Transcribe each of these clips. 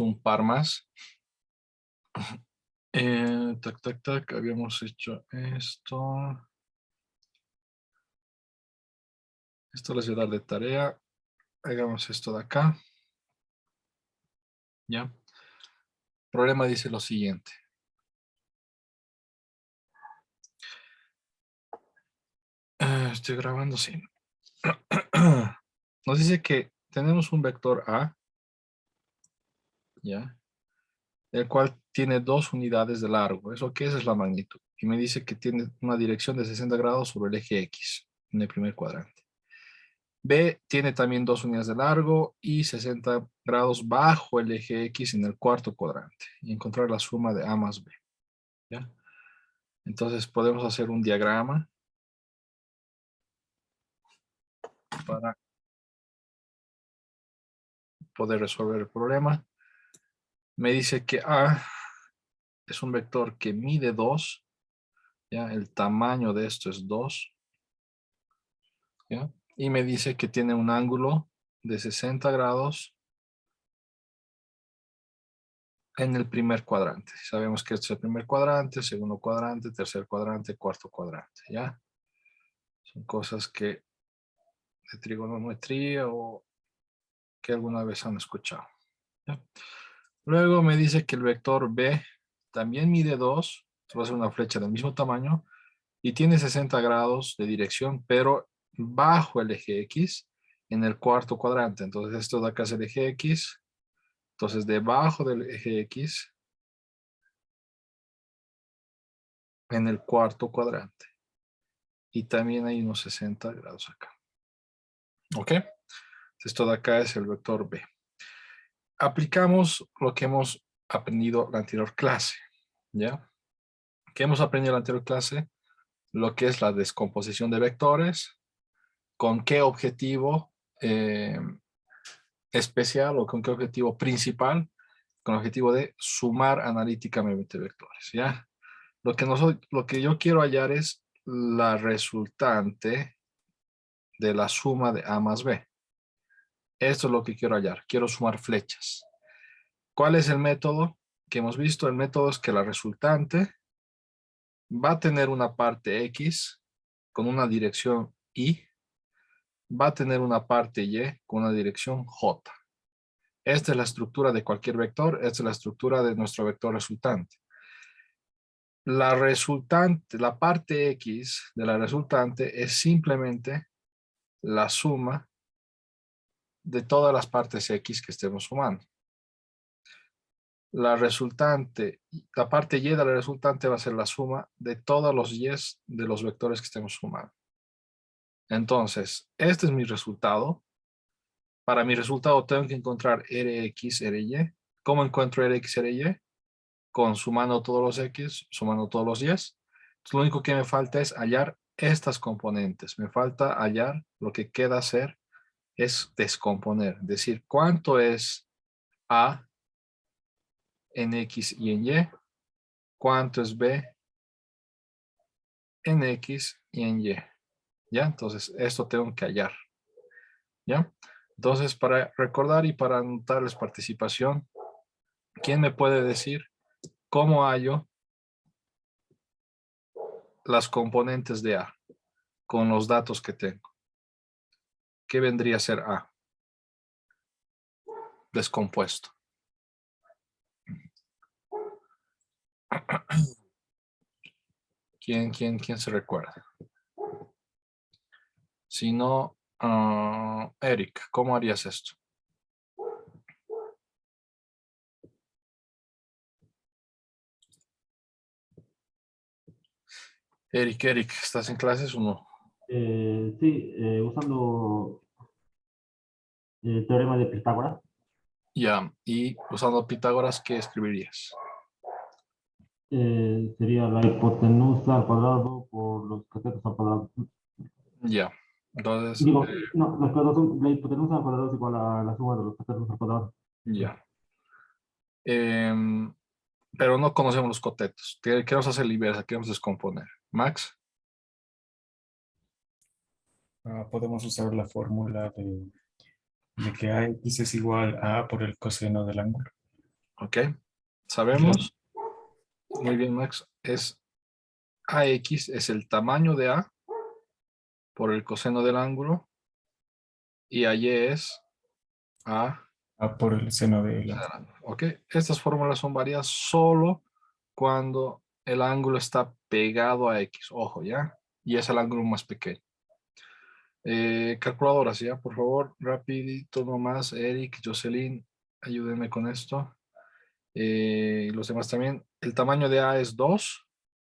un par más. Tac, habíamos hecho esto. Esto les voy a dar de tarea. Hagamos esto de acá. ¿Ya? El problema dice lo siguiente. Estoy grabando, sí. Nos dice que tenemos un vector A, ¿ya? El cual tiene 2 unidades de largo. ¿Eso qué es? Es la magnitud. Y me dice que tiene una dirección de 60 grados sobre el eje X en el primer cuadrante. B tiene también 2 unidades de largo y 60 grados bajo el eje X en el cuarto cuadrante. Y encontrar la suma de A más B. ¿Ya? Entonces podemos hacer un diagrama para poder resolver el problema. Me dice que A es un vector que mide 2. ¿Ya? El tamaño de esto es 2. ¿Ya? Y me dice que tiene un ángulo de 60 grados en el primer cuadrante. Sabemos que este es el primer cuadrante, segundo cuadrante, tercer cuadrante, cuarto cuadrante, ¿ya? Son cosas que de trigonometría o que alguna vez han escuchado, ¿ya? Luego me dice que el vector B también mide 2, va a ser una flecha del mismo tamaño y tiene 60 grados de dirección, pero bajo el eje X en el cuarto cuadrante. Entonces esto de acá es el eje X. Entonces debajo del eje X en el cuarto cuadrante. Y también hay unos 60 grados acá. ¿Ok? Esto de acá es el vector B. Aplicamos lo que hemos aprendido en la anterior clase. ¿Ya? ¿Qué hemos aprendido en la anterior clase? Lo que es la descomposición de vectores. ¿Con qué objetivo especial o con qué objetivo principal? Con el objetivo de sumar analíticamente vectores. ¿Ya? Lo que yo quiero hallar es la resultante de la suma de A más B. Esto es lo que quiero hallar. Quiero sumar flechas. ¿Cuál es el método que hemos visto? El método es que la resultante va a tener una parte X con una dirección Y, va a tener una parte Y con una dirección J. Esta es la estructura de cualquier vector, esta es la estructura de nuestro vector resultante. La resultante, la parte X de la resultante es simplemente la suma de todas las partes X que estemos sumando. La resultante, la parte Y de la resultante va a ser la suma de todos los Y de los vectores que estemos sumando. Entonces, este es mi resultado. Para mi resultado tengo que encontrar Rx, Ry. ¿Cómo encuentro Rx, Ry? Con sumando todos los X, sumando todos los Y. Entonces, lo único que me falta es hallar estas componentes. Me falta hallar, lo que queda hacer es descomponer. Es decir, ¿cuánto es A en X y en Y? ¿Cuánto es B en X y en Y? ¿Ya? Entonces, esto tengo que hallar. ¿Ya? Entonces, para recordar y para anotarles participación, ¿quién me puede decir cómo hallo las componentes de A con los datos que tengo? ¿Qué vendría a ser A? Descompuesto. ¿Quién se recuerda? Si no, Eric, ¿cómo harías esto? Eric, ¿estás en clases o no? Sí, usando el teorema de Pitágoras. Ya, y usando Pitágoras, ¿qué escribirías? Sería la hipotenusa al cuadrado por los catetos al cuadrado. Ya, entonces, Digo, no, la hipotenusa al cuadrado es igual a la suma de los catetos al cuadrado. ya. Em, pero no conocemos los cotetos. Queremos hacer la inversa, queremos descomponer. Max, Podemos usar la fórmula de que AX es igual a A por el coseno del ángulo. ¿Ok? ¿Sabemos? Muy bien, Max. Es AX, es el tamaño de A por el coseno del ángulo. Y AY es A. Por el seno de la. ¿Ok? Estas fórmulas son válidas solo cuando el ángulo está pegado a X. Ojo, ¿ya? Y es el ángulo más pequeño. Calculadoras, ¿ya? Por favor, rapidito nomás. Eric, Jocelyn, ayúdenme con esto. Los demás también. El tamaño de A es 2.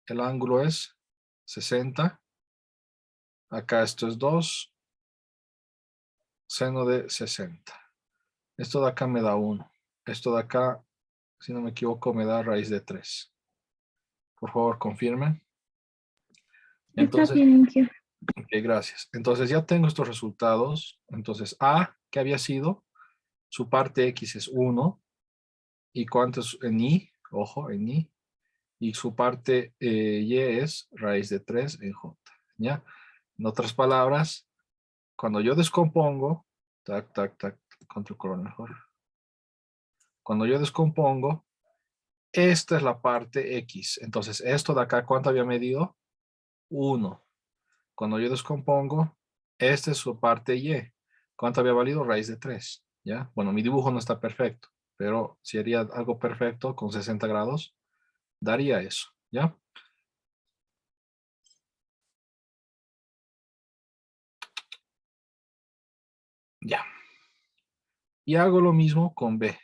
El ángulo es 60. Acá esto es 2. Seno de 60. Esto de acá me da 1. Esto de acá, si no me equivoco, me da raíz de 3. Por favor, confirmen. Está Entonces, bien, Inge. ok, gracias. Entonces ya tengo estos resultados. Entonces A, que había sido, su parte X es 1. ¿Y cuánto es en Y? Ojo, en Y. Y su parte Y es raíz de 3 en J. ¿Ya? En otras palabras, cuando yo descompongo, tac, tac, tac, control color mejor. Cuando yo descompongo, esta es la parte X. Entonces, esto de acá, ¿cuánto había medido? 1. Cuando yo descompongo, esta es su parte Y. ¿Cuánto había valido? Raíz de 3. ¿Ya? Bueno, mi dibujo no está perfecto, pero si haría algo perfecto con 60 grados, daría eso. ¿Ya? Ya. Y hago lo mismo con B.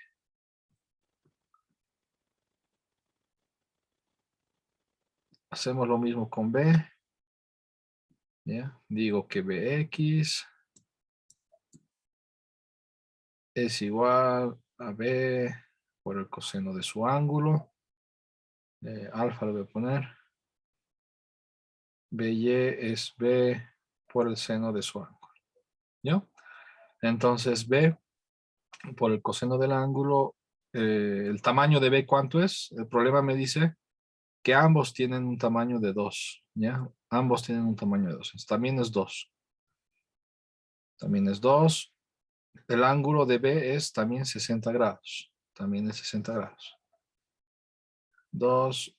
Hacemos lo mismo con B. ¿Ya? Digo que BX es igual a B por el coseno de su ángulo. Alfa le voy a poner. BY es B por el seno de su ángulo. ¿Ya? Entonces B por el coseno del ángulo, el tamaño de B, ¿cuánto es? El problema me dice que ambos tienen un tamaño de 2. ¿Ya? Ambos tienen un tamaño de 2. También es 2. También es 2. El ángulo de B es también 60 grados. También es 60 grados. 2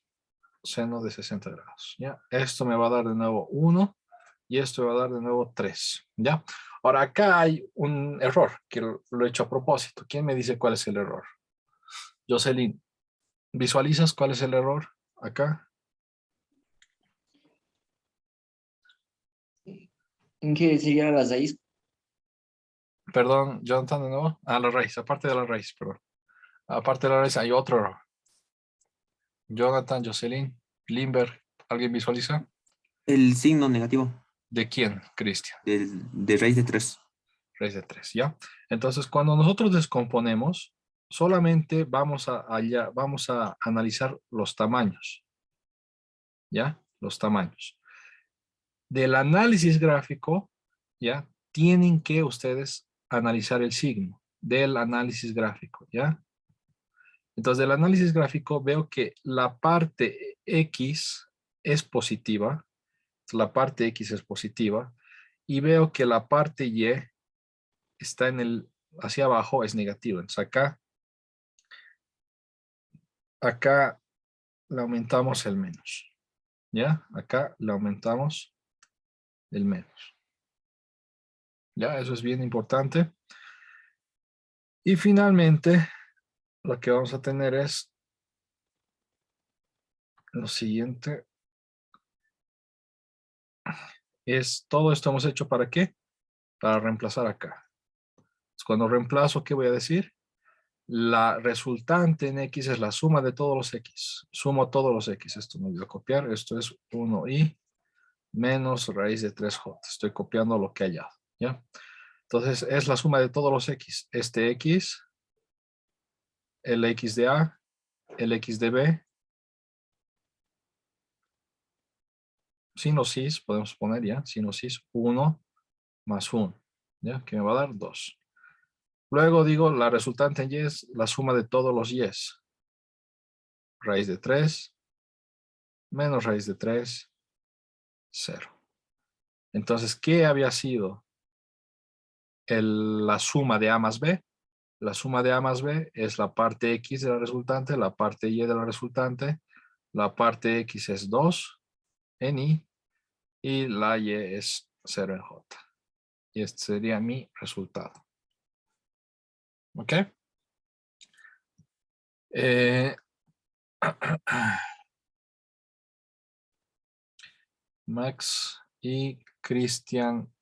seno de 60 grados. ¿Ya? Esto me va a dar de nuevo 1 y esto me va a dar de nuevo 3. ¿Ya? Ahora acá hay un error que lo he hecho a propósito. ¿Quién me dice cuál es el error? Jocelyn, ¿visualizas cuál es el error acá? ¿En qué sería la raíz? Perdón, Jonathan, de nuevo. Ah, la raíz, aparte de la raíz, perdón. Aparte de la raíz hay otro error. Jonathan, Jocelyn, Lindbergh, ¿alguien visualiza? El signo negativo ¿De quién, Cristian? de raíz de 3. Raíz de 3, ¿ya? Entonces, cuando nosotros descomponemos, solamente vamos a analizar los tamaños, ¿ya? Los tamaños. Del análisis gráfico, ¿ya? Tienen que ustedes analizar el signo del análisis gráfico, ¿ya? Entonces, del análisis gráfico veo que la parte X es positiva, la parte X es positiva, y veo que la parte Y está hacia abajo, es negativa. Entonces, acá le aumentamos el menos, ¿ya? Acá le aumentamos el menos. ¿Ya? Eso es bien importante. Y finalmente, lo que vamos a tener es lo siguiente. Todo esto hemos hecho ¿para qué? Para reemplazar acá. Entonces, cuando reemplazo, ¿qué voy a decir? La resultante en X es la suma de todos los X. Sumo todos los X. Esto me voy a copiar. Esto es 1i menos raíz de 3j. Estoy copiando lo que hay allá. ¿Ya? Entonces, es la suma de todos los X. Este X, el X de A, el X de B. Sinosis, podemos poner ya. Sinosis 1 más 1. ¿Ya? Que me va a dar 2. Luego digo, la resultante en Y es la suma de todos los Y's. Raíz de 3 menos raíz de 3, 0. Entonces, ¿qué había sido la suma de A más B? La suma de A más B es la parte X de la resultante, la parte Y de la resultante. La parte X es 2 en Y y la Y es 0 en J. Y este sería mi resultado. ¿Ok? Max y Cristian.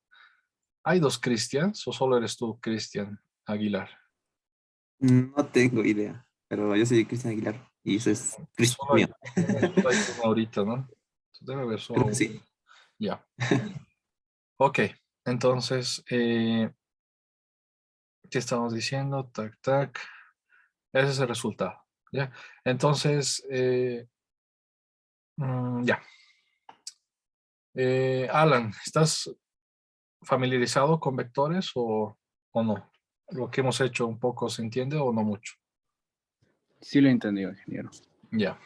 ¿Hay dos Cristians o solo eres tú, Cristian Aguilar? No tengo idea, pero yo soy Cristian Aguilar y eso es Cristian Solo hay, mío. solo hay uno ahorita, ¿no? Debe haber solo Creo que uno. sí. Ya. Ok, entonces, ¿qué estamos diciendo? Tac, tac. Ese es el resultado. ¿Ya? Entonces, ya. Alan, ¿estás familiarizado con vectores o no? Lo que hemos hecho un poco se entiende o no mucho. Sí lo he entendido, ingeniero. Ya.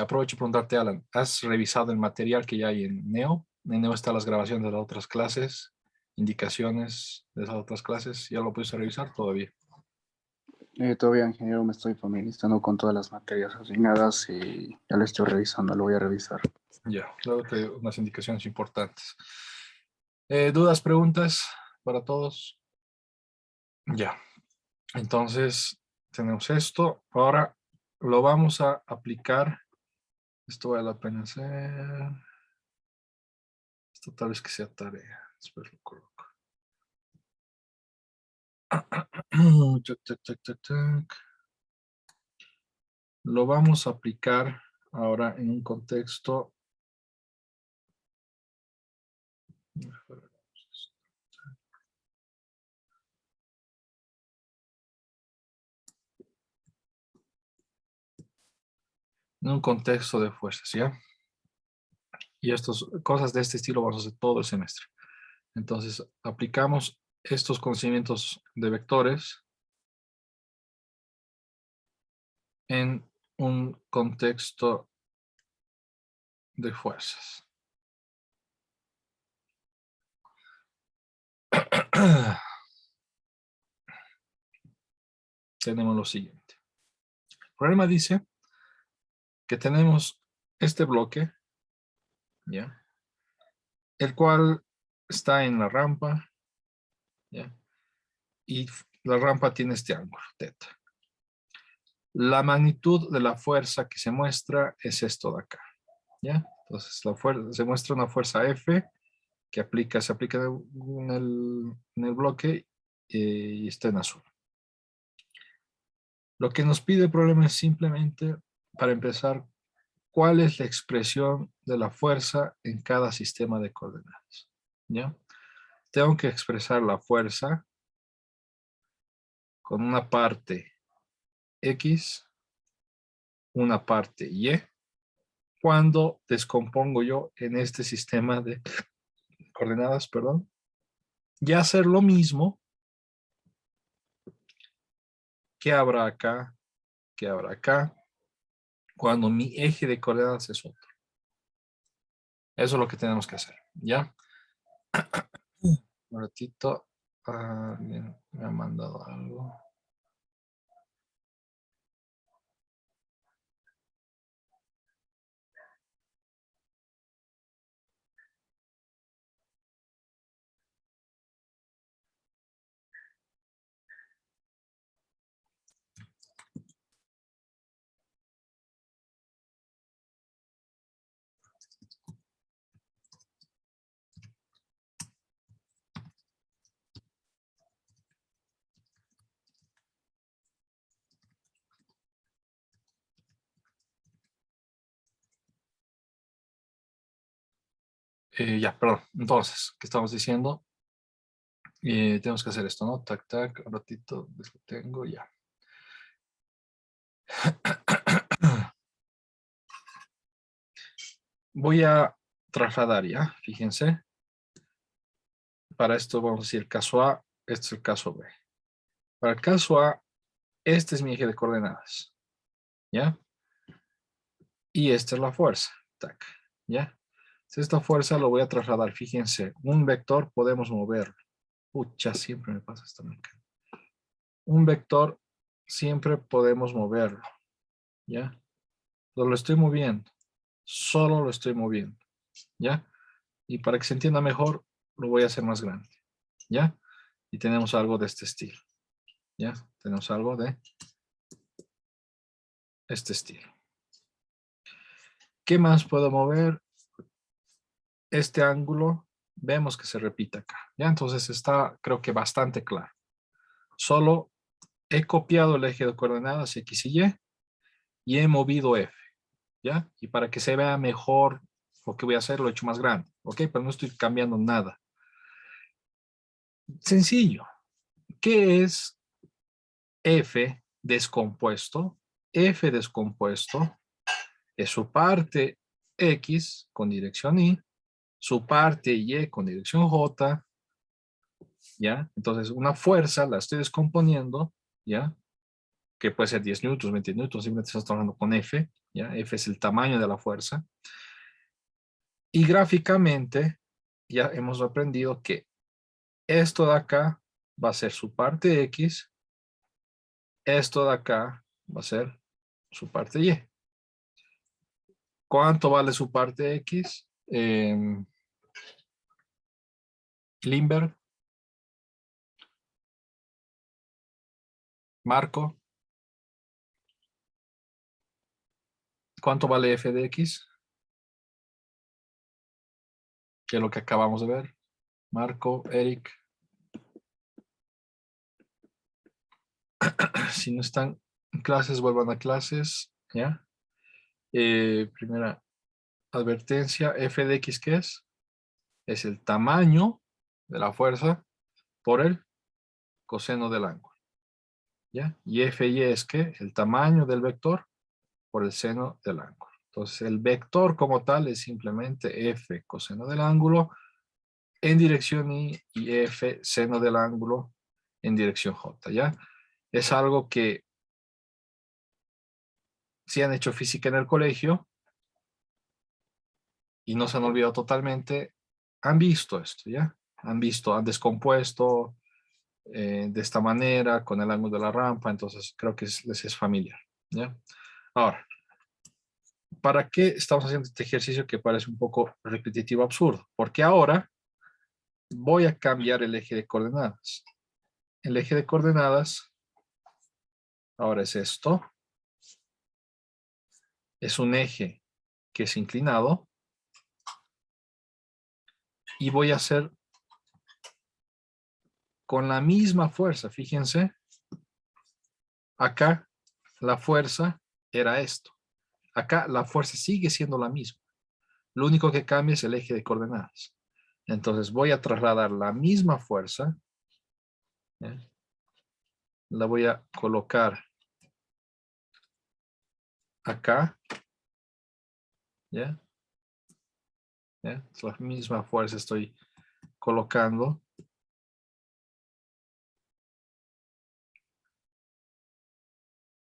Aprovecho para preguntarte, Alan, ¿has revisado el material que ya hay en Neo? En Neo están las grabaciones de las otras clases, indicaciones de esas otras clases. ¿Ya lo puedes revisar todavía? Todavía, ingeniero, me estoy familiarizando con todas las materias asignadas y ya lo estoy revisando, lo voy a revisar. Ya, luego te doy unas indicaciones importantes. ¿Dudas, preguntas para todos? Ya. Entonces, tenemos esto. Ahora lo vamos a aplicar. Esto vale la pena hacer. Esto tal vez que sea tarea. Después lo coloco. Tac, tac, tac, tac, tac. Lo vamos a aplicar ahora en un contexto. En un contexto de fuerzas, ¿ya? Y estas cosas de este estilo vamos a hacer todo el semestre. Entonces, aplicamos estos conocimientos de vectores en un contexto de fuerzas. Tenemos lo siguiente. El problema dice que tenemos este bloque, ¿ya? El cual está en la rampa, ¿ya? Y la rampa tiene este ángulo, teta. La magnitud de la fuerza que se muestra es esto de acá, ¿ya? Entonces, se muestra una fuerza F que se aplica en el bloque y está en azul. Lo que nos pide el problema es simplemente, para empezar, cuál es la expresión de la fuerza en cada sistema de coordenadas, ¿ya? Tengo que expresar la fuerza con una parte X, una parte Y, cuando descompongo yo en este sistema de coordenadas, perdón, y hacer lo mismo que habrá acá, cuando mi eje de coordenadas es otro. Eso es lo que tenemos que hacer, ¿ya? Un ratito, alguien me ha mandado algo. Ya, perdón. Entonces, ¿qué estamos diciendo? Tenemos que hacer esto, ¿no? Tac, tac, un ratito, lo tengo ya. Voy a trasladar ya, fíjense. Para esto vamos a decir el caso A, este es el caso B. Para el caso A, este es mi eje de coordenadas, ¿ya? Y esta es la fuerza, tac, ¿ya? Esta fuerza lo voy a trasladar, fíjense, un vector podemos moverlo. Pucha, siempre me pasa esta mecánica. un vector siempre podemos moverlo, ¿ya? Lo estoy moviendo, solo lo estoy moviendo, ¿ya? Y para que se entienda mejor, lo voy a hacer más grande, ¿ya? Y tenemos algo de este estilo, ¿ya? Tenemos algo de este estilo. ¿Qué más puedo mover? Este ángulo, vemos que se repite acá, ¿ya? Entonces está, creo que bastante claro. Solo he copiado el eje de coordenadas X y he movido F, ¿ya? Y para que se vea mejor lo que voy a hacer, lo he hecho más grande, ¿ok? Pero no estoy cambiando nada. Sencillo. ¿Qué es F descompuesto? F descompuesto es su parte X con dirección Y, su parte Y con dirección J, ¿ya? Entonces, una fuerza la estoy descomponiendo, ¿ya? Que puede ser 10 newtons, 20 newtons, simplemente estamos trabajando con F, ¿ya? F es el tamaño de la fuerza. Y gráficamente, ya hemos aprendido que esto de acá va a ser su parte X, esto de acá va a ser su parte Y. ¿Cuánto vale su parte X? Lindbergh. Marco. ¿Cuánto vale F de X? Que es lo que acabamos de ver. Marco, Eric. Si no están en clases, vuelvan a clases. ¿Ya? Primera advertencia. F de X, ¿qué es? Es el tamaño de la fuerza por el coseno del ángulo. ¿Ya? Y Fy es ¿qué? El tamaño del vector por el seno del ángulo. Entonces, el vector como tal es simplemente F coseno del ángulo en dirección Y y F seno del ángulo en dirección J, ¿ya? Es algo que si han hecho física en el colegio y no se han olvidado totalmente, han visto esto, ¿ya? Han visto, han descompuesto de esta manera con el ángulo de la rampa, entonces creo que les es familiar, ¿ya? Ahora, ¿para qué estamos haciendo este ejercicio que parece un poco repetitivo, absurdo? Porque ahora voy a cambiar el eje de coordenadas. El eje de coordenadas ahora es esto. Es un eje que es inclinado. Y voy a hacer con la misma fuerza. Fíjense. Acá la fuerza era esto. Acá la fuerza sigue siendo la misma. Lo único que cambia es el eje de coordenadas. Entonces voy a trasladar la misma fuerza. ¿Ya? La voy a colocar acá. ¿Ya? ¿Ya? Es la misma fuerza estoy colocando.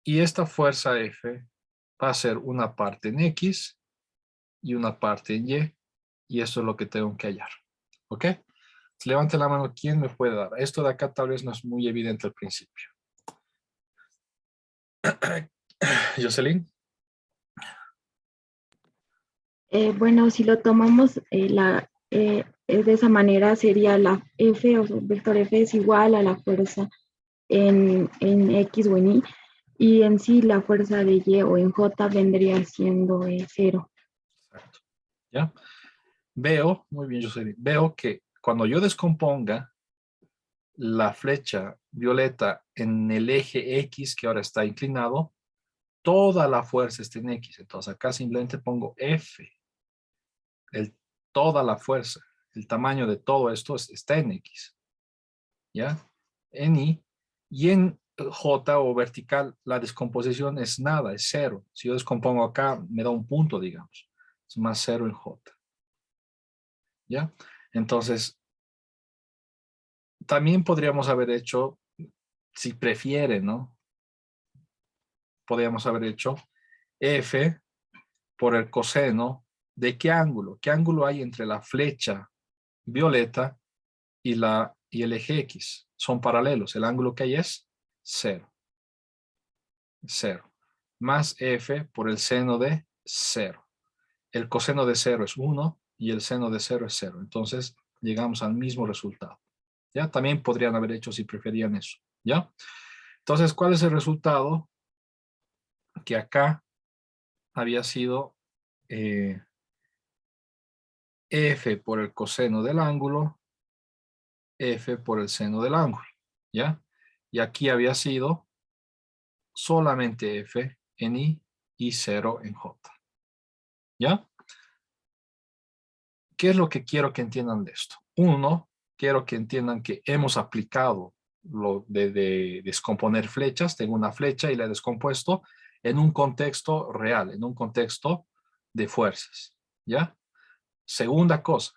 Y esta fuerza F va a ser una parte en X y una parte en Y. Y eso es lo que tengo que hallar. ¿Ok? Levante la mano. ¿Quién me puede dar? Esto de acá tal vez no es muy evidente al principio. Jocelyn. Bueno, si lo tomamos de esa manera, sería la F, o vector F es igual a la fuerza en X o en Y en sí la fuerza de Y o en J vendría siendo 0. Exacto. ¿Ya? Veo, muy bien, Jocelyn, veo que cuando yo descomponga la flecha violeta en el eje X, que ahora está inclinado, toda la fuerza está en X. Entonces acá simplemente pongo F. Toda la fuerza, el tamaño de todo esto está en X. ¿Ya? En Y. Y en J o vertical, la descomposición es nada, es 0. Si yo descompongo acá, me da un punto, digamos. Es más 0 en J. ¿Ya? Entonces, también podríamos haber hecho, si prefiere, ¿no? Podríamos haber hecho F por el coseno de qué ángulo. ¿Qué ángulo hay entre la flecha violeta y el eje X? Son paralelos. El ángulo que hay es 0. 0. Más f por el seno de 0. El coseno de 0 es 1 y el seno de 0 es 0. Entonces, llegamos al mismo resultado. ¿Ya? También podrían haber hecho si preferían eso. ¿Ya? Entonces, ¿cuál es el resultado? Que acá había sido f por el coseno del ángulo, f por el seno del ángulo. ¿Ya? Y aquí había sido solamente f en i y 0 en j. ¿Ya? ¿Qué es lo que quiero que entiendan de esto? Uno, quiero que entiendan que hemos aplicado lo de descomponer flechas. Tengo una flecha y la he descompuesto en un contexto real, en un contexto de fuerzas. ¿Ya? Segunda cosa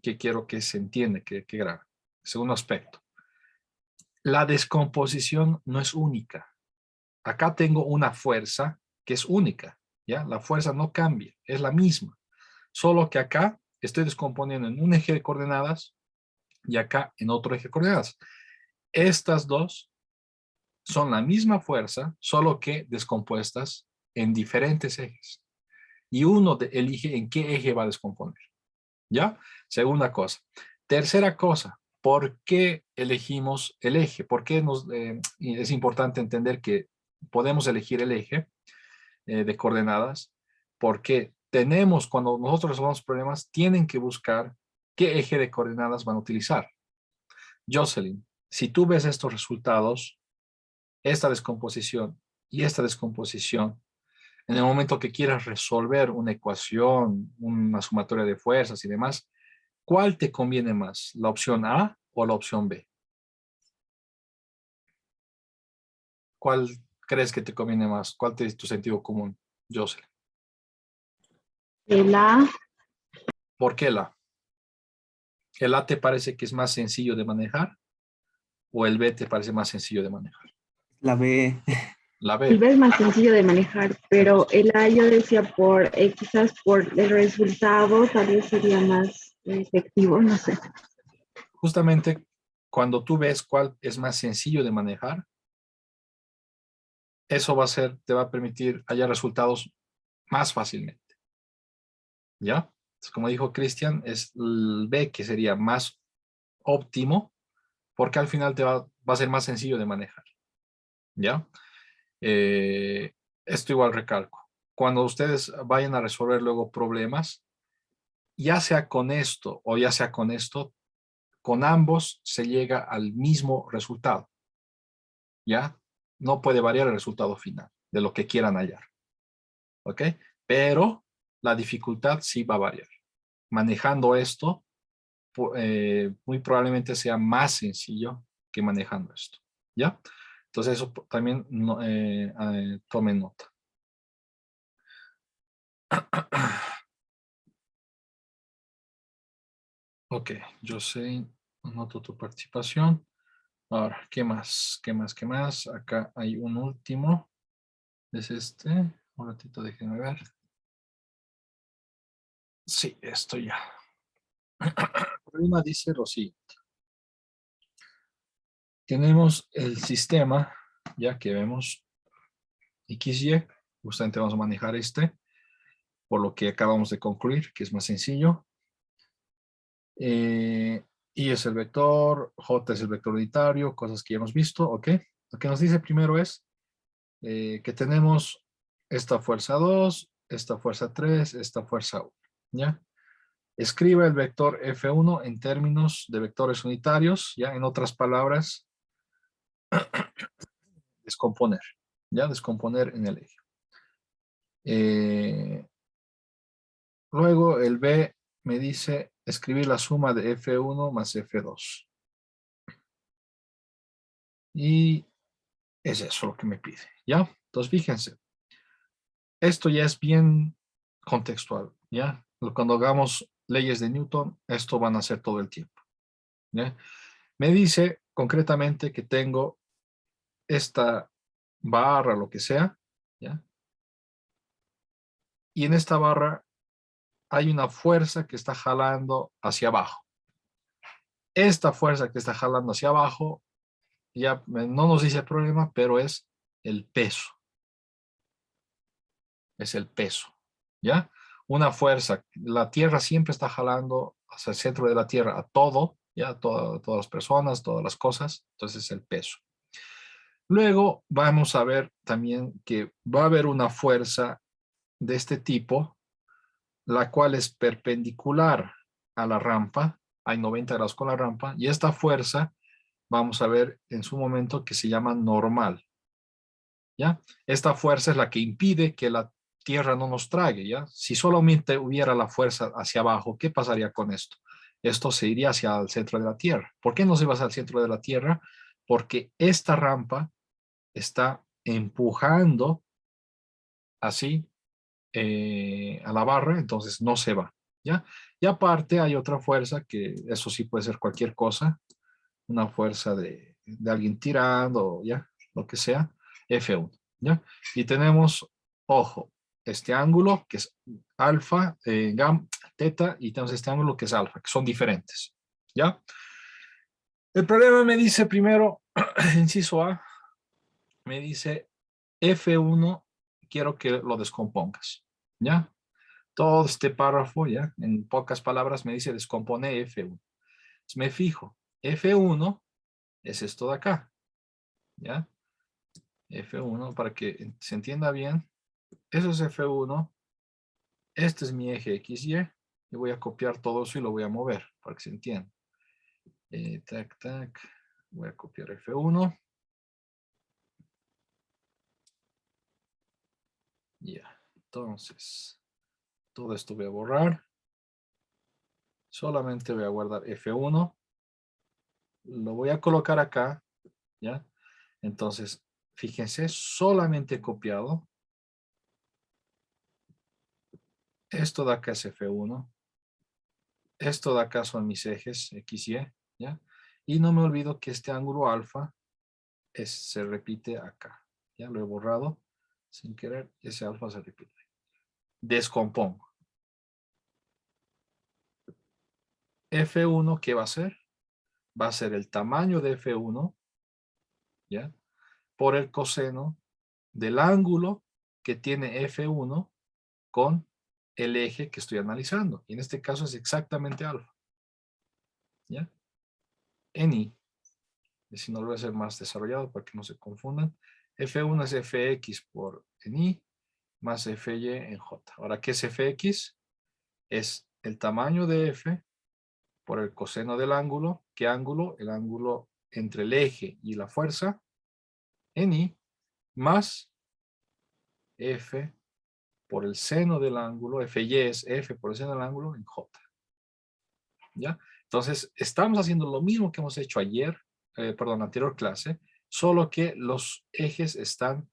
que quiero que se entienda, que grabe. Segundo aspecto. La descomposición no es única. Acá tengo una fuerza que es única. ¿Ya? La fuerza no cambia, es la misma. Solo que acá estoy descomponiendo en un eje de coordenadas y acá en otro eje de coordenadas. Estas dos son la misma fuerza, solo que descompuestas en diferentes ejes. Y uno elige en qué eje va a descomponer. ¿Ya? Segunda cosa. Tercera cosa, ¿por qué elegimos el eje? ¿Por qué es importante entender que podemos elegir el eje de coordenadas? Porque tenemos, cuando nosotros resolvemos problemas, tienen que buscar qué eje de coordenadas van a utilizar. Jocelyn, si tú ves estos resultados, esta descomposición y esta descomposición, en el momento que quieras resolver una ecuación, una sumatoria de fuerzas y demás, ¿cuál te conviene más? ¿La opción A o la opción B? ¿Cuál crees que te conviene más? ¿Cuál es tu sentido común, Jocelyn? El A, ¿Por qué la? ¿El A te parece que es más sencillo de manejar o el B te parece más sencillo de manejar? La B. La el B. B es más sencillo de manejar, pero el A yo decía quizás por el resultado tal vez sería más efectivo, no sé. Justamente cuando tú ves cuál es más sencillo de manejar, eso te va a permitir hallar resultados más fácilmente. ¿Ya? Entonces, como dijo Cristian, es el B que sería más óptimo, porque al final va a ser más sencillo de manejar. ¿Ya? Esto igual recalco. Cuando ustedes vayan a resolver luego problemas, ya sea con esto o ya sea con esto, con ambos se llega al mismo resultado. ¿Ya? No puede variar el resultado final de lo que quieran hallar. ¿Ok? Pero la dificultad sí va a variar. Manejando esto, muy probablemente sea más sencillo que manejando esto. ¿Ya? Entonces eso también tomen nota. Ok, yo sé, noto tu participación. Ahora, ¿qué más? ¿Qué más? ¿Qué más? Acá hay un último. Es este. Un ratito, déjenme ver. Sí, esto ya. Una dice lo siguiente. Tenemos el sistema, ya que vemos XY. Justamente vamos a manejar por lo que acabamos de concluir, que es más sencillo. Y es el vector, J es el vector unitario, cosas que ya hemos visto, ¿ok? Lo que nos dice primero es que tenemos esta fuerza 2, esta fuerza 3, esta fuerza 1, ¿ya? Escribe el vector F1 en términos de vectores unitarios, ¿ya? En otras palabras, descomponer, ¿ya? Descomponer en el eje. Luego el B me dice escribir la suma de F1 más F2. Y es eso lo que me pide, ¿ya? Entonces, fíjense. Esto ya es bien contextual, ¿ya? Cuando hagamos leyes de Newton, esto van a ser todo el tiempo, ¿ya? Me dice concretamente que tengo esta barra, lo que sea, ¿ya? Y en esta barra hay una fuerza que está jalando hacia abajo. Esta fuerza que está jalando hacia abajo ya no nos dice problema, pero es el peso. Es el peso, ¿ya? Una fuerza, la Tierra siempre está jalando hacia el centro de la Tierra a todo, ya, todas las personas, todas las cosas, entonces el peso. Luego vamos a ver también que va a haber una fuerza de este tipo, la cual es perpendicular a la rampa, hay 90 grados con la rampa, y esta fuerza vamos a ver en su momento que se llama normal, ¿ya? Esta fuerza es la que impide que la Tierra no nos trague, ¿ya? Si solamente hubiera la fuerza hacia abajo, ¿qué pasaría con esto? Esto se iría hacia el centro de la Tierra. ¿Por qué no se va hacia el centro de la Tierra? Porque esta rampa está empujando así a la barra, entonces no se va, ¿ya? Y aparte hay otra fuerza que eso sí puede ser cualquier cosa, una fuerza de alguien tirando, ¿ya? Lo que sea, F1, ¿ya? Y tenemos, ojo, este ángulo que es alfa, teta, y tenemos este ángulo que es alfa, que son diferentes, ¿ya? El problema me dice primero, inciso A, me dice F1, quiero que lo descompongas, ¿ya? Todo este párrafo, ¿ya? En pocas palabras me dice descompone F1. Entonces me fijo, F1 es esto de acá, ¿ya? F1, para que se entienda bien, eso es F1, este es mi eje XY, y voy a copiar todo eso y lo voy a mover, para que se entienda. Tac, tac, voy a copiar F1. Ya, entonces, todo esto voy a borrar. Solamente voy a guardar F1. Lo voy a colocar acá, ¿ya? Entonces, fíjense, solamente he copiado. Esto de acá es F1. Esto de acá son mis ejes X, Y, ¿ya? Y no me olvido que este ángulo alfa se repite acá. Ya lo he borrado sin querer. Ese alfa se repite. Descompongo. F1, ¿qué va a ser? Va a ser el tamaño de F1, ¿ya? Por el coseno del ángulo que tiene F1 con el eje que estoy analizando. Y en este caso es exactamente alfa, ¿ya? En I. Y si no lo voy a hacer más desarrollado para que no se confundan. F1 es Fx por en I más Fy en J. Ahora, ¿qué es Fx? Es el tamaño de F por el coseno del ángulo. ¿Qué ángulo? El ángulo entre el eje y la fuerza en I más F por el seno del ángulo. Fy es F por el seno del ángulo en J. ¿Ya? Entonces, estamos haciendo lo mismo que hemos hecho ayer, anterior clase, solo que los ejes están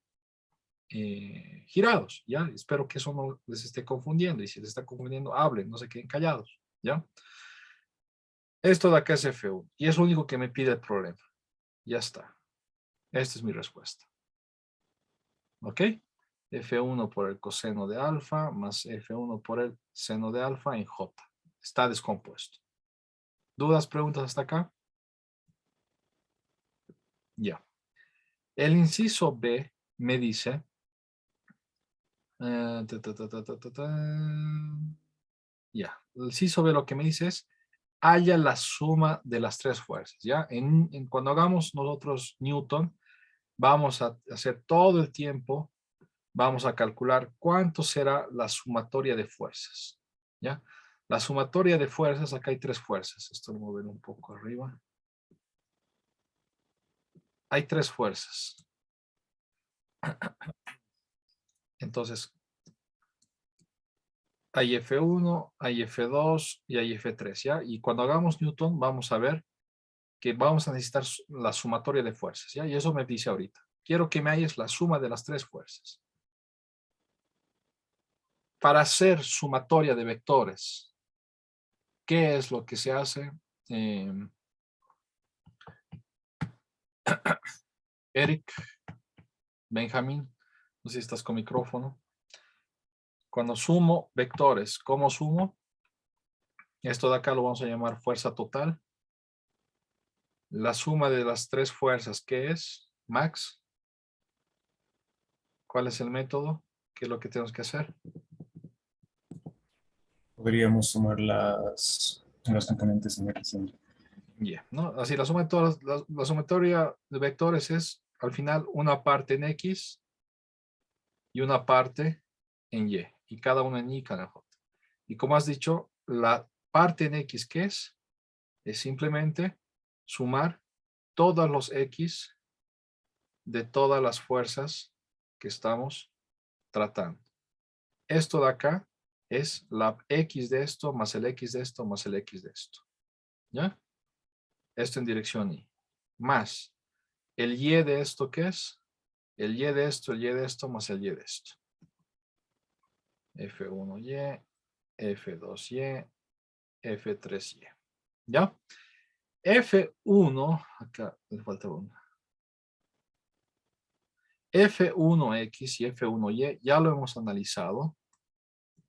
girados, ¿ya? Espero que eso no les esté confundiendo, y si les está confundiendo, hablen, no se queden callados, ¿ya? Esto de acá es F1, y es lo único que me pide el problema. Ya está. Esta es mi respuesta. ¿Ok? F1 por el coseno de alfa más F1 por el seno de alfa en J. Está descompuesto. ¿Dudas, preguntas hasta acá? Ya. El inciso B me dice... ya. El inciso B lo que me dice es haya la suma de las tres fuerzas, ¿ya? Cuando hagamos nosotros Newton, vamos a hacer todo el tiempo, vamos a calcular cuánto será la sumatoria de fuerzas, ¿ya? La sumatoria de fuerzas, acá hay tres fuerzas. Esto lo voy a mover un poco arriba. Hay tres fuerzas. Entonces, hay F1, hay F2 y hay F3, ¿ya? Y cuando hagamos Newton, vamos a ver que vamos a necesitar la sumatoria de fuerzas, ¿ya? Y eso me dice ahorita. Quiero que me halles la suma de las tres fuerzas. Para hacer sumatoria de vectores, ¿qué es lo que se hace? Eric, Benjamín, no sé si estás con micrófono. Cuando sumo vectores, ¿cómo sumo? Esto de acá lo vamos a llamar fuerza total. La suma de las tres fuerzas, ¿qué es? Max. ¿Cuál es el método? ¿Qué es lo que tenemos que hacer? Podríamos sumar los componentes en X y en Y. Yeah, ¿no? Así la suma de todas la sumatoria de vectores es al final una parte en X y una parte en Y. Y cada una en Y, cada en J. Y como has dicho, la parte en X, ¿qué es? Es simplemente sumar todos los X de todas las fuerzas que estamos tratando. Esto de acá es la X de esto más el X de esto más el X de esto. ¿Ya? Esto en dirección Y. Más el Y de esto, ¿qué es? El Y de esto, el Y de esto más el Y de esto. F1Y, F2Y, F3Y. ¿Ya? F1, acá me falta uno. F1X y F1Y ya lo hemos analizado.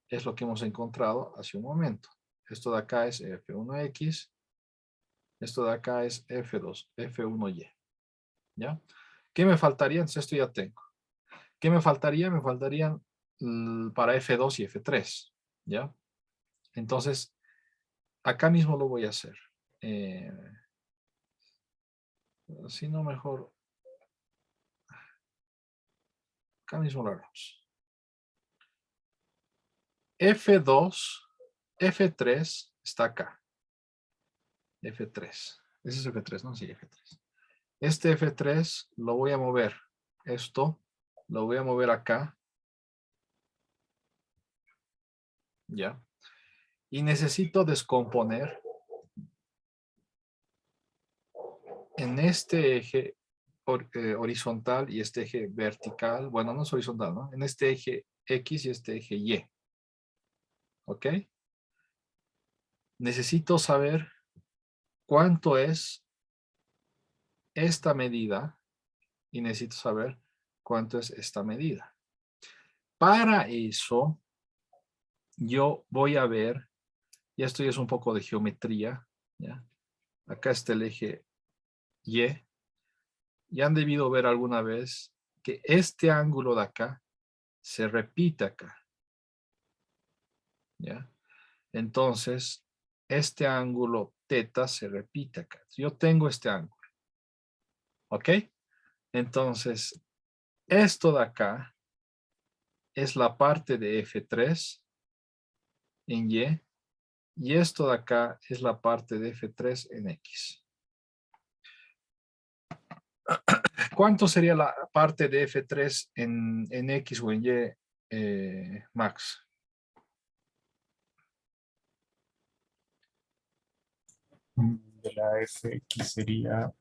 Es lo que hemos encontrado hace un momento. Esto de acá es F1X. Esto de acá es F1Y. ¿Ya? ¿Qué me faltaría? Entonces esto ya tengo. ¿Qué me faltaría? Me faltarían para F2 y F3. ¿Ya? Entonces, acá mismo lo voy a hacer. Si no, mejor. Acá mismo lo hagamos. F2, F3 está acá. F3. Ese es F3, ¿no? Sí, F3. Este F3 lo voy a mover. Esto lo voy a mover acá. ¿Ya? Y necesito descomponer en este eje horizontal y este eje vertical. Bueno, no es horizontal, ¿no? En este eje X y este eje Y. ¿Ok? Necesito saber cuánto es esta medida y necesito saber cuánto es esta medida. Para eso, yo voy a ver, y esto ya es un poco de geometría, ¿ya? Acá está el eje Y. Ya han debido ver alguna vez que este ángulo de acá se repite acá. ¿Ya? Entonces, este ángulo teta se repite acá. Yo tengo este ángulo. ¿Ok? Entonces, esto de acá es la parte de F3 en Y. Y esto de acá es la parte de F3 en X. ¿Cuánto sería la parte de F3 en X o en Y, Max? De la FX sería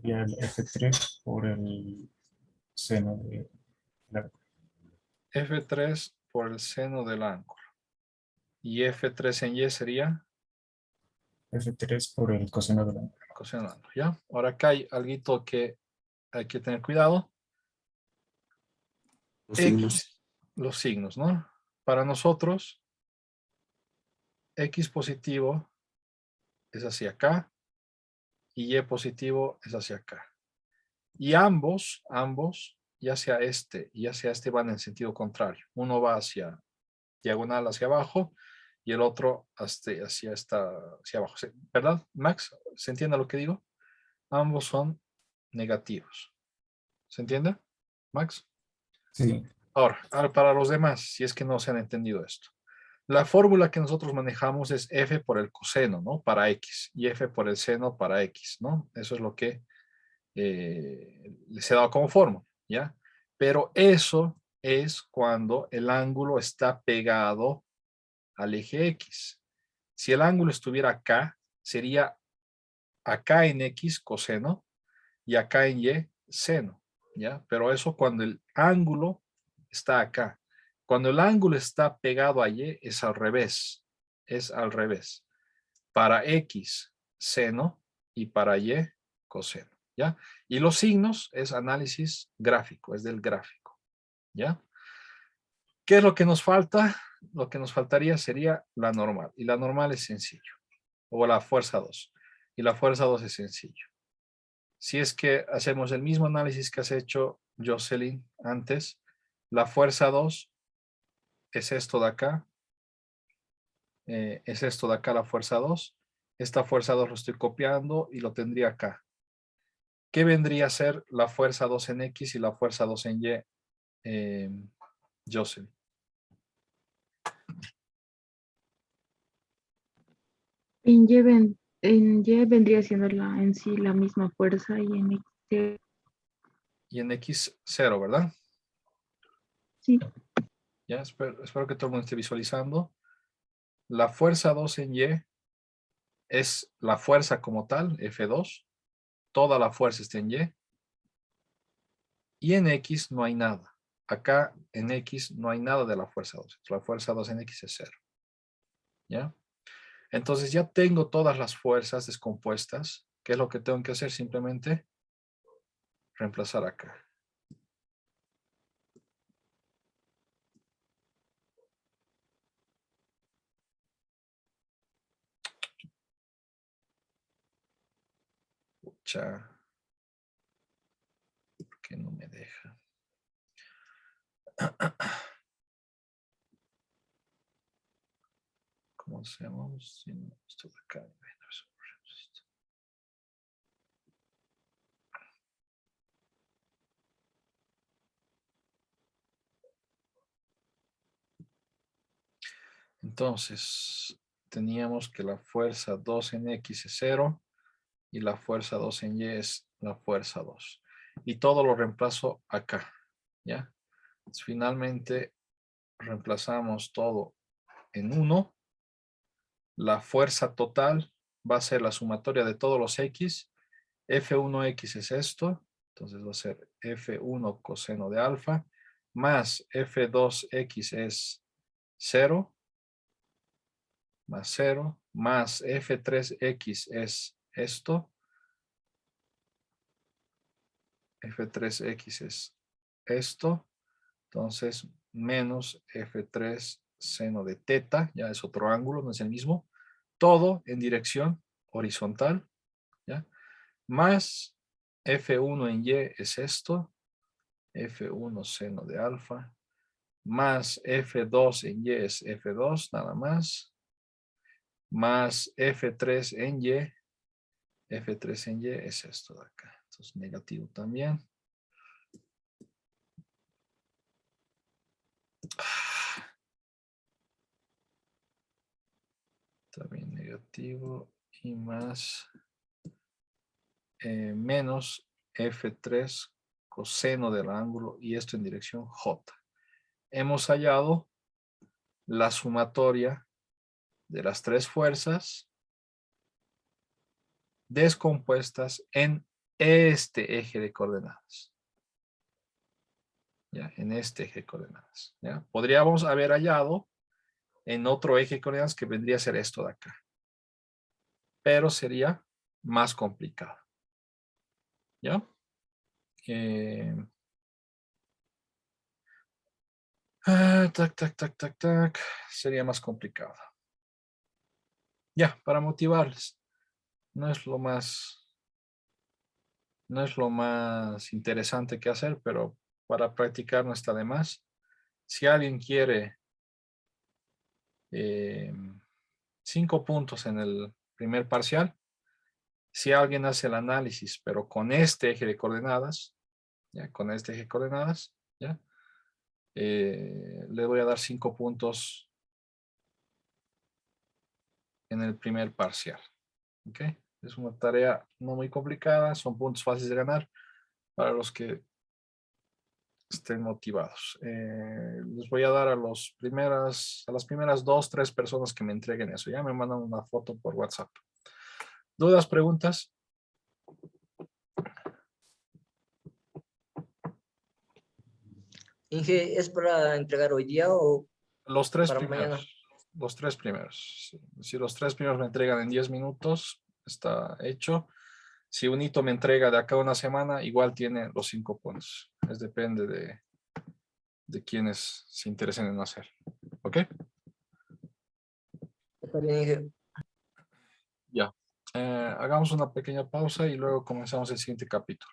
el F3 por el seno de la F3 por el seno del ángulo. Y F3 en Y sería F3 por el coseno del ángulo. coseno del ángulo, ¿ya? Ahora acá hay algo que hay que tener cuidado. Los signos. X, los signos, ¿no? Para nosotros, X positivo es hacia acá y Y positivo es hacia acá. Y ambos, ya sea este y ya sea este, van en sentido contrario. Uno va hacia diagonal hacia abajo y el otro hacia abajo. ¿Verdad, Max? ¿Se entiende lo que digo? Ambos son negativos. ¿Se entiende, Max? Sí, Ahora, para los demás, si es que no se han entendido esto. La fórmula que nosotros manejamos es F por el coseno, ¿no? Para X. Y F por el seno para X, ¿no? Eso es lo que les he dado como fórmula, ¿ya? Pero eso es cuando el ángulo está pegado al eje X. Si el ángulo estuviera acá, sería acá en X coseno y acá en Y seno, ¿ya? Pero eso cuando el ángulo está acá. Cuando el ángulo está pegado a Y es al revés. Es al revés. Para X seno y para Y coseno, ¿ya? Y los signos es análisis gráfico, es del gráfico, ¿ya? ¿Qué es lo que nos falta? lo que nos faltaría sería la normal. Y la normal es sencillo. O la fuerza 2. Y la fuerza 2 es sencillo. Si es que hacemos el mismo análisis que has hecho Jocelyn antes, la fuerza 2 es esto de acá. Es esto de acá la fuerza 2. Esta fuerza 2 lo estoy copiando y lo tendría acá. ¿Qué vendría a ser la fuerza 2 en X y la fuerza 2 en Y, Jocelyn? En Y vendría siendo en sí la misma fuerza y en X. Y en X 0, ¿verdad? Sí. Ya, espero que todo el mundo esté visualizando. La fuerza 2 en Y es la fuerza como tal, F2. Toda la fuerza está en Y. Y en X no hay nada. Acá en X no hay nada de la fuerza 2. La fuerza 2 en X es 0. ¿Ya? Entonces ya tengo todas las fuerzas descompuestas. ¿Qué es lo que tengo que hacer? Simplemente reemplazar acá. Pucha. ¿Por qué no me deja? ¿Cómo hacemos? Si no, esto de acá. Entonces, teníamos que la fuerza 2 en X es 0 y la fuerza 2 en Y es la fuerza 2. Y todo lo reemplazo acá, ¿ya? Entonces, finalmente, reemplazamos todo en 1. La fuerza total va a ser la sumatoria de todos los X. F1X es esto, entonces va a ser F1 coseno de alfa, más F2X es 0, más 0, más F3X es esto. F3X es esto. Entonces, menos F3 seno de teta, ya es otro ángulo, no es el mismo. Todo en dirección horizontal, ¿ya? Más F1 en Y es esto. F1 seno de alfa. Más F2 en Y es F2, nada más. Más F3 en Y. F3 en Y es esto de acá. Entonces, negativo también. También negativo. Y más menos F3 coseno del ángulo. Y esto en dirección J. Hemos hallado la sumatoria de las tres fuerzas descompuestas en este eje de coordenadas. ¿Ya? En este eje de coordenadas. ¿Ya? Podríamos haber hallado en otro eje de coordenadas que vendría a ser esto de acá. Pero sería más complicado. ¿Ya? Tac. Sería más complicado. Ya, para motivarles. No es lo más interesante que hacer, pero para practicar no está de más. Si alguien quiere 5 puntos en el primer parcial, si alguien hace el análisis, pero con este eje de coordenadas, ¿ya? Con este eje de coordenadas, ¿ya? Le voy a dar 5 puntos en el primer parcial. ¿Ok? Es una tarea no muy complicada, son puntos fáciles de ganar para los que estén motivados. Les voy a dar a las primeras 2, 3 personas que me entreguen eso. Ya me mandan una foto por WhatsApp. ¿Dudas, preguntas? Inge, ¿es para entregar hoy día o Los 3 para primeros. mañana? Los 3 primeros. Si los 3 primeros me entregan en 10 minutos, está hecho. Si un hito me entrega de acá a una semana, igual tiene los 5 puntos. Depende de quienes se interesen en hacer. ¿Ok? Está bien, Inge. Ya. Hagamos una pequeña pausa y luego comenzamos el siguiente capítulo.